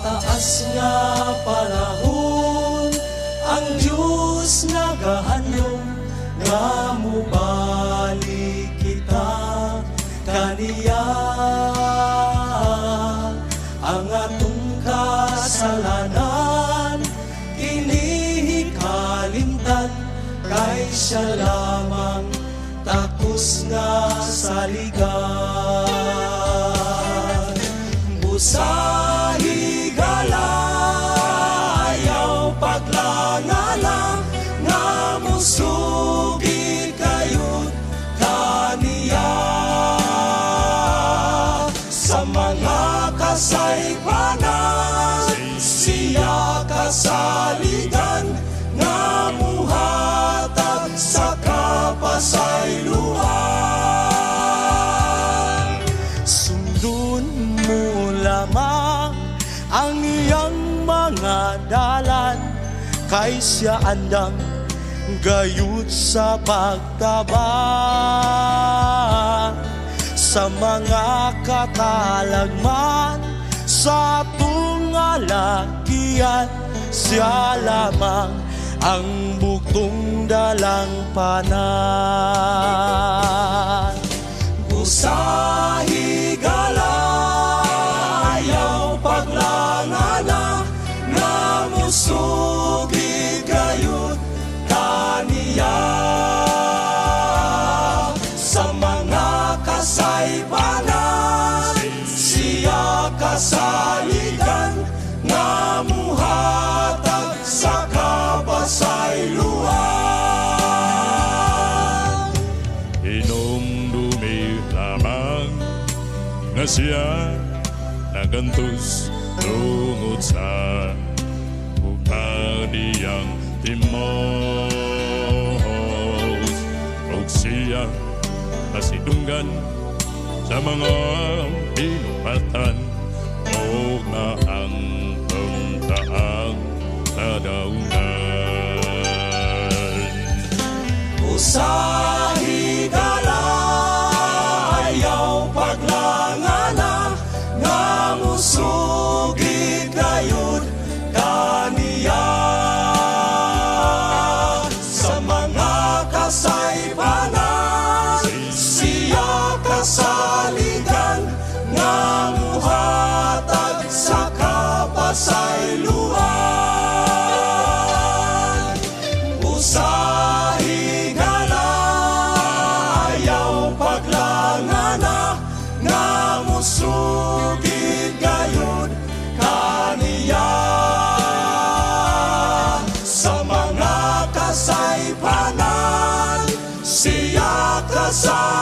taas nga panahon, ang Diyos nagahandom nga mubalik kita kaniya. Ang atong kasalanan kinihikalimtan, kay siya lamang takos nga saligan. Busahi galayaw paglangala, nga musugi kayo kaniya. Sa mga kasaypanan siya kasaligan, nga muhatag sa kapasayloan. Sundon mo lamang ang iyang mga dalan, kay siya andam gayud sa pagtabang. Sa mga katalagman sa atong alakian, siya lamang ang buktong dalang panan. Busahi galayaw paglangana, nga musugi gayud kaniya. Sa mga kasaypanan siya kasaligan, nga muhatag sa kapasayloan. Inumdumi lamang nga siya nagantos tungod sa kaniyang timos, ug siya nasidunggan sa mga pinupatan, ug naang pagtaang kadaugan. Usahi galayaw paglangana, nga musugi gayud kaniya. Sa mga kasaypanan siya kasaligan, nga muhatag sa kapasayloan. Usahi galayaw paglangana, nga musugi gayud kaniya. Sa mga kasaypanan siya kasaligan,